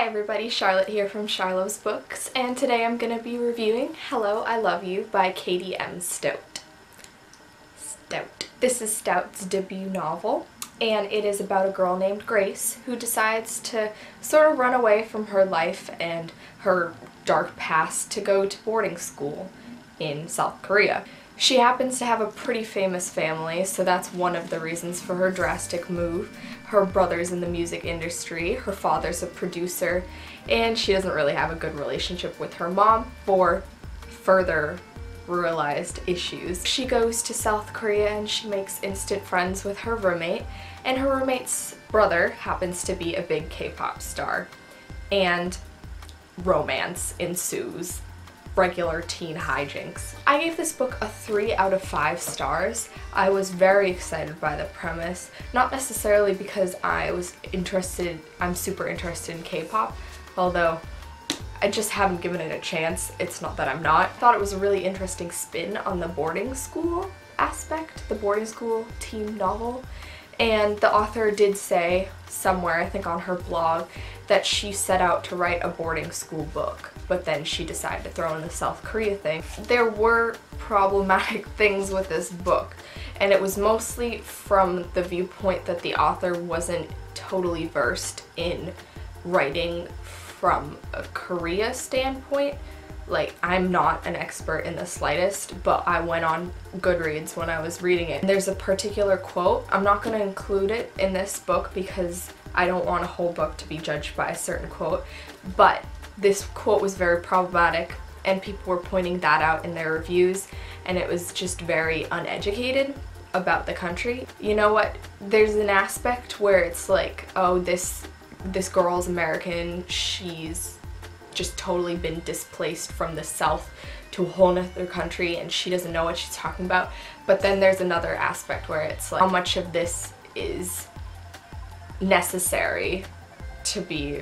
Hi everybody, Charlotte here from Charlotte's Books, and today I'm going to be reviewing Hello, I Love You by Katie M. Stout. This is Stout's debut novel, and it is about a girl named Grace who decides to sort of run away from her life and her dark past to go to boarding school in South Korea. She happens to have a pretty famous family, so that's one of the reasons for her drastic move. Her brother's in the music industry, her father's a producer, and she doesn't really have a good relationship with her mom for further realized issues. She goes to South Korea and she makes instant friends with her roommate, and her roommate's brother happens to be a big K-pop star, and romance ensues. Regular teen hijinks. I gave this book a 3 out of 5 stars. I was very excited by the premise, not necessarily because I'm super interested in K-pop, although I just haven't given it a chance. It's not that I'm not. I thought it was a really interesting spin on the boarding school aspect, the boarding school teen novel, and the author did say somewhere, I think on her blog, that she set out to write a boarding school book, but then she decided to throw in the South Korea thing. There were problematic things with this book, and it was mostly from the viewpoint that the author wasn't totally versed in writing from a Korea standpoint. Like, I'm not an expert in the slightest, but I went on Goodreads when I was reading it. There's a particular quote. I'm not going to include it in this book because I don't want a whole book to be judged by a certain quote, but this quote was very problematic and people were pointing that out in their reviews, and it was just very uneducated about the country. You know what? There's an aspect where it's like, oh, this girl's American, she's just totally been displaced from the South to a whole other country and she doesn't know what she's talking about. But then there's another aspect where it's like, how much of this is necessary to be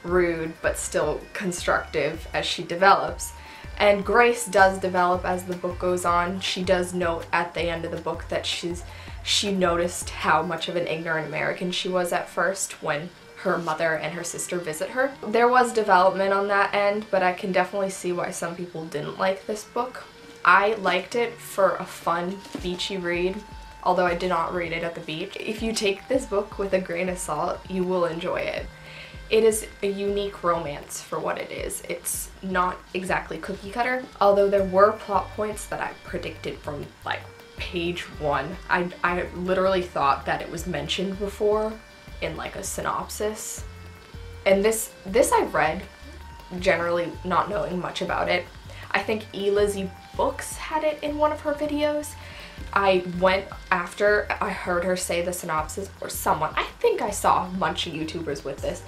rude but still constructive as she develops. And Grace does develop as the book goes on. She does note at the end of the book that she noticed how much of an ignorant American she was at first when her mother and her sister visit her. There was development on that end, but I can definitely see why some people didn't like this book. I liked it for a fun, beachy read, although I did not read it at the beach. If you take this book with a grain of salt, you will enjoy it. It is a unique romance for what it is. It's not exactly cookie cutter, although there were plot points that I predicted from like page 1. I literally thought that it was mentioned before in like a synopsis, and this I read generally not knowing much about it. I think Lizzie Books had it in one of her videos. I went after I heard her say the synopsis, or someone, I think I saw a bunch of YouTubers with this,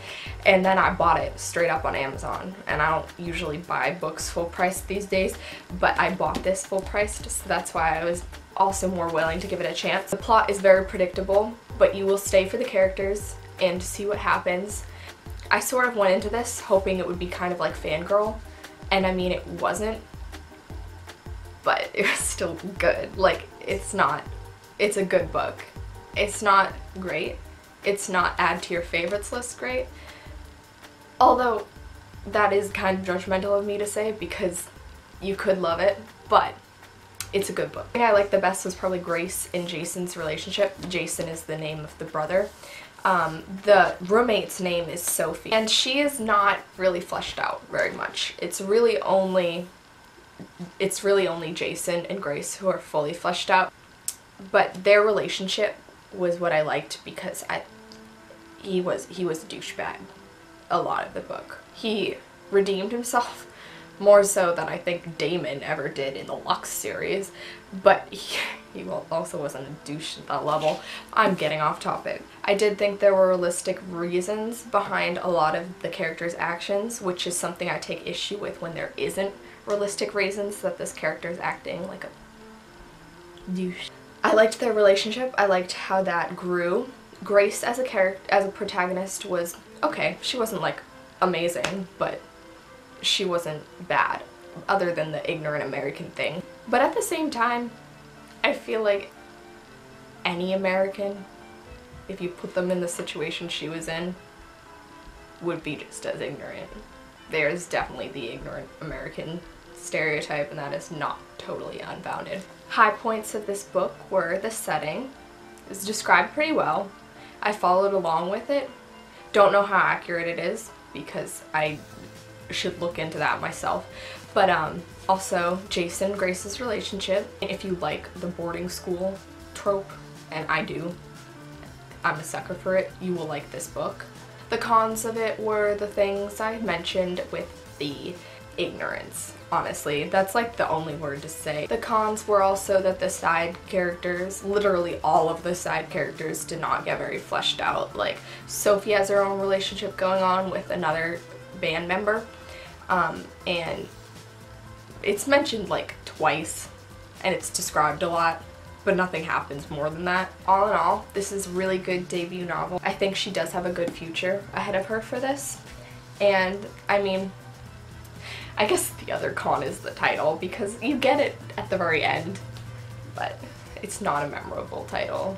and then I bought it straight up on Amazon. And I don't usually buy books full price these days, but I bought this full price, so that's why I was also more willing to give it a chance. The plot is very predictable, but you will stay for the characters and see what happens. I sort of went into this hoping it would be kind of like Fangirl, and I mean, it wasn't, but it was still good. Like, it's a good book. It's not great. It's not add to your favorites list great. Although that is kind of judgmental of me to say because you could love it, but it's a good book. The thing I liked the best was probably Grace and Jason's relationship. Jason is the name of the brother. The roommate's name is Sophie, and she is not really fleshed out very much. It's really only Jason and Grace who are fully fleshed out, but their relationship was what I liked because he was a douchebag a lot of the book. He redeemed himself more so than I think Damon ever did in the Lux series, but he also wasn't a douche at that level. I'm getting off topic. I did think there were realistic reasons behind a lot of the characters' actions, which is something I take issue with when there isn't realistic reasons that this character is acting like a douche. I liked their relationship. I liked how that grew. Grace as a protagonist was okay. She wasn't like amazing, but she wasn't bad, other than the ignorant American thing. But at the same time, I feel like any American, if you put them in the situation she was in, would be just as ignorant. There's definitely the ignorant American stereotype, and that is not totally unfounded. High points of this book were the setting. It's described pretty well. I followed along with it. Don't know how accurate it is because I should look into that myself. But also Jason and Grace's relationship. If you like the boarding school trope, and I do, I'm a sucker for it, you will like this book. The cons of it were the things I mentioned with the ignorance. Honestly, that's like the only word to say. The cons were also that the side characters, literally all of the side characters, did not get very fleshed out. Like, Sophie has her own relationship going on with another band member, and it's mentioned like twice, and it's described a lot, but nothing happens more than that. All in all, this is a really good debut novel. I think she does have a good future ahead of her for this, and I mean, I guess the other con is the title, because you get it at the very end, but it's not a memorable title.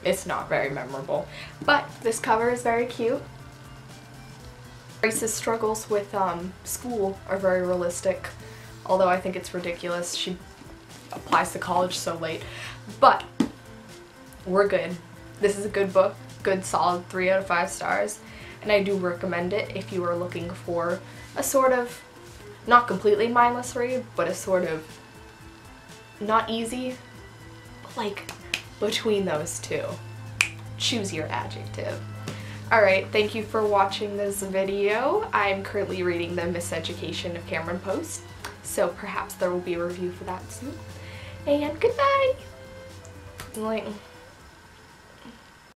It's not very memorable. But this cover is very cute. Grace's struggles with school are very realistic, although I think it's ridiculous she applies to college so late. But we're good. This is a good book, good solid 3 out of 5 stars. And I do recommend it if you are looking for a sort of, not completely mindless read, but a sort of, not easy, but like between those two. Choose your adjective. Alright, thank you for watching this video. I'm currently reading The Miseducation of Cameron Post, so perhaps there will be a review for that soon. And goodbye! Like,